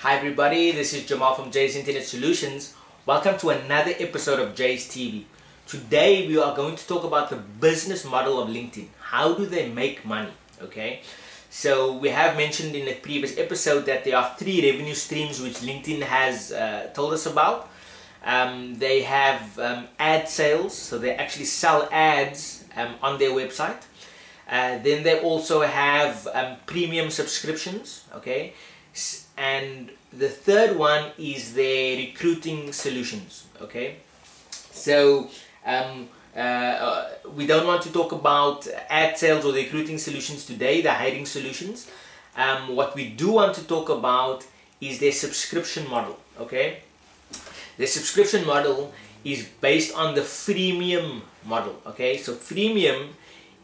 Hi everybody, this is Jamal from Jayz Internet Solutions. Welcome to another episode of Jayz TV. Today we are going to talk about the business model of LinkedIn. How do they make money? Okay, so we have mentioned in a previous episode that there are three revenue streams which LinkedIn has told us about. They have ad sales, so they actually sell ads on their website. Then they also have premium subscriptions, okay, and the third one is their recruiting solutions. Okay, so we don't want to talk about ad sales or the recruiting solutions today, the hiring solutions. What we do want to talk about is their subscription model. Okay, the subscription model is based on the freemium model. Okay, so freemium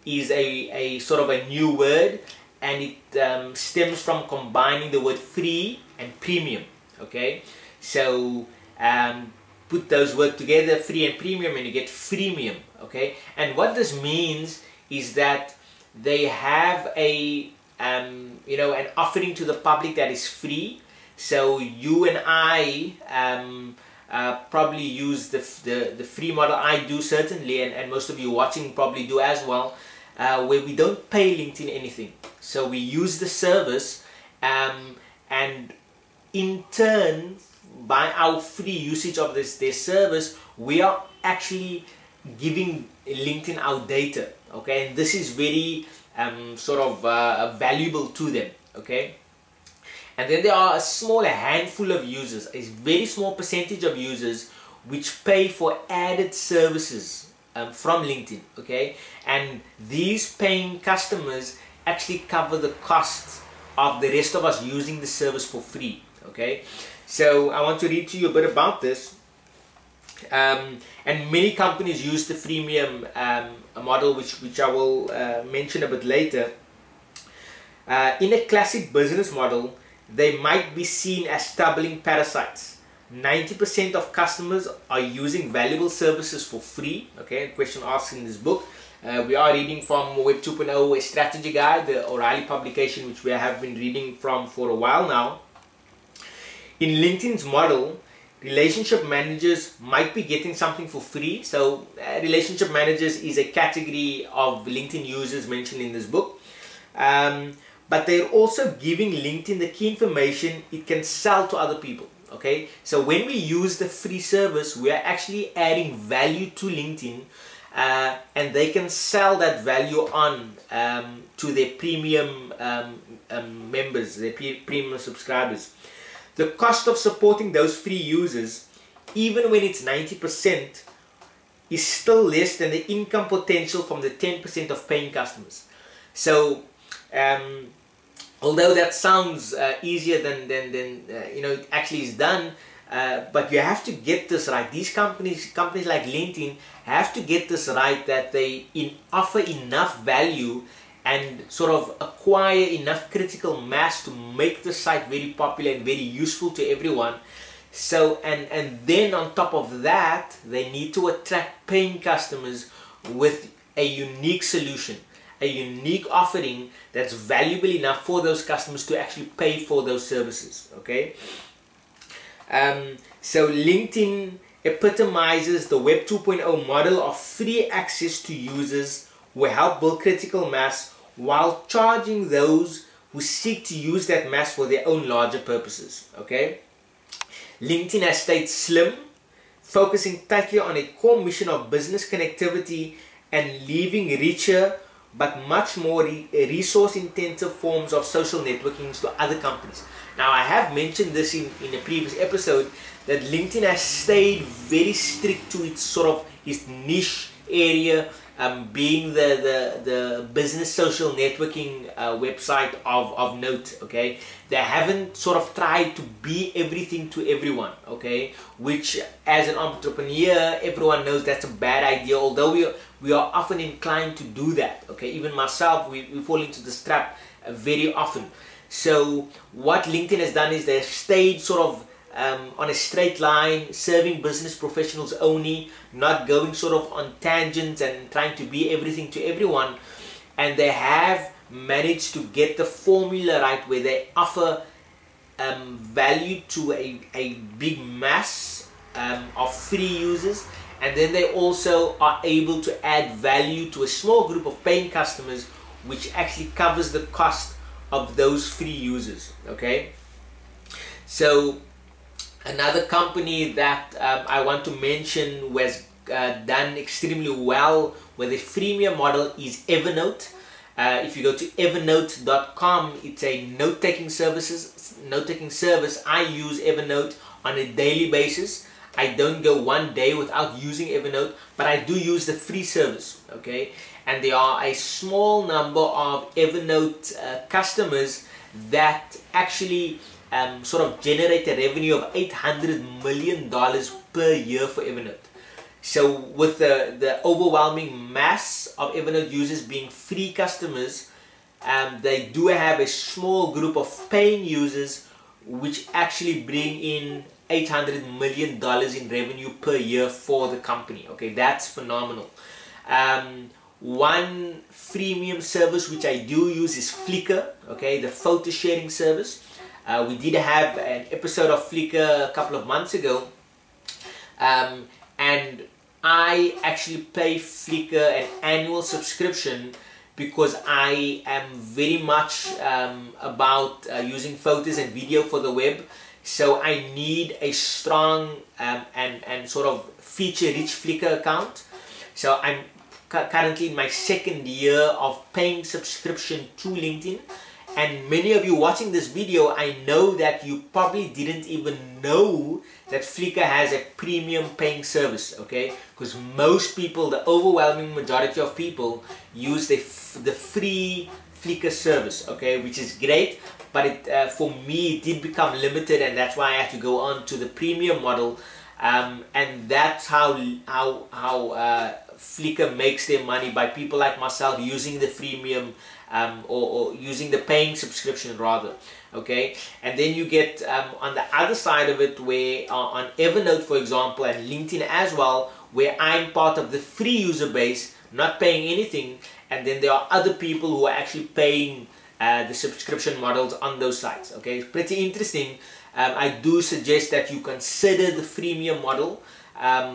is a sort of a new word, and it stems from combining the word free and premium. Okay, so put those words together, free and premium, and you get freemium. Okay, and what this means is that they have a an offering to the public that is free. So you and I probably use the free model. I do certainly, and most of you watching probably do as well, where we don't pay LinkedIn anything. So we use the service, and in turn, by our free usage of their service, we are actually giving LinkedIn our data. Okay, and this is very valuable to them. Okay, and then there are a small handful of users, a very small percentage of users, which pay for added services from LinkedIn. Okay, and these paying customers actually cover the costs of the rest of us using the service for free. Okay, so I want to read to you a bit about this. And many companies use the freemium model, which I will mention a bit later. In a classic business model, they might be seen as stubborn parasites. 90% of customers are using valuable services for free. Okay, question asked in this book. We are reading from Web 2.0, a strategy guide, the O'Reilly publication, which we have been reading from for a while now. In LinkedIn's model, relationship managers might be getting something for free. So relationship managers is a category of LinkedIn users mentioned in this book. But they're also giving LinkedIn the key information it can sell to other people. Okay, so when we use the free service, we are actually adding value to LinkedIn, and they can sell that value on to their premium members, their premium subscribers. The cost of supporting those free users, even when it's 90%, is still less than the income potential from the 10% of paying customers. So although that sounds easier than it actually is done, but you have to get this right. These companies like LinkedIn have to get this right, that they offer enough value and sort of acquire enough critical mass to make the site very popular and very useful to everyone. So and then on top of that, they need to attract paying customers with a unique solution, a unique offering that's valuable enough for those customers to actually pay for those services. Okay, so LinkedIn epitomizes the Web 2.0 model of free access to users who help build critical mass while charging those who seek to use that mass for their own larger purposes. Okay, LinkedIn has stayed slim, focusing tightly on a core mission of business connectivity and leaving richer but much more resource-intensive forms of social networking to other companies. Now, I have mentioned this in a previous episode, that LinkedIn has stayed very strict to its niche area, being the business social networking website of note. Okay, they haven't sort of tried to be everything to everyone. Okay, which as an entrepreneur, everyone knows that's a bad idea, although we are often inclined to do that. Okay, even myself, we fall into this trap very often. So what LinkedIn has done is they've stayed sort of on a straight line, serving business professionals only, not going sort of on tangents and trying to be everything to everyone. And they have managed to get the formula right, where they offer value to a big mass of free users, and then they also are able to add value to a small group of paying customers, which actually covers the cost of those free users. Okay, so another company that I want to mention who has done extremely well with a freemium model is Evernote. If you go to evernote.com, it's a note-taking service. I use Evernote on a daily basis. I don't go one day without using Evernote, but I do use the free service. Okay, and there are a small number of Evernote customers that actually sort of generate a revenue of $800 million per year for Evernote. So with the overwhelming mass of Evernote users being free customers, they do have a small group of paying users which actually bring in $800 million in revenue per year for the company. Okay, that's phenomenal. One freemium service which I do use is Flickr. Okay, the photo sharing service. We did have an episode of Flickr a couple of months ago, and I actually pay Flickr an annual subscription because I am very much about using photos and video for the web. So I need a strong and sort of feature-rich Flickr account. So I'm currently in my second year of paying subscription to LinkedIn. And many of you watching this video, I know that you probably didn't even know that Flickr has a premium paying service, okay? Because most people, the overwhelming majority of people, use the free Flickr service, okay? Which is great, but it, for me, it did become limited, and that's why I had to go on to the premium model. And that's how Flickr makes their money, by people like myself using the freemium or using the paying subscription rather. Okay, and then you get on the other side of it, where on Evernote, for example, and LinkedIn as well, where I'm part of the free user base, not paying anything, and then there are other people who are actually paying the subscription models on those sites. Okay, it's pretty interesting. I do suggest that you consider the freemium model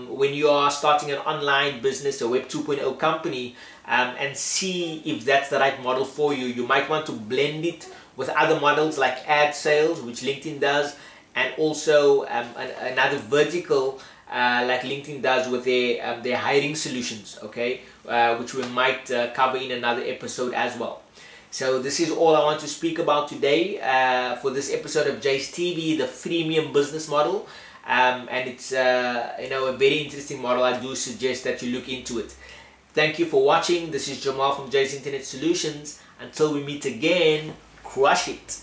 when you are starting an online business, a Web 2.0 company, and see if that's the right model for you. You might want to blend it with other models like ad sales, which LinkedIn does, and also another vertical like LinkedIn does with their hiring solutions, okay, which we might cover in another episode as well. So this is all I want to speak about today for this episode of Jayz TV, the freemium business model. And it's you know, a very interesting model. I do suggest that you look into it. Thank you for watching. This is Jamal from Jayz Internet Solutions. Until we meet again, crush it.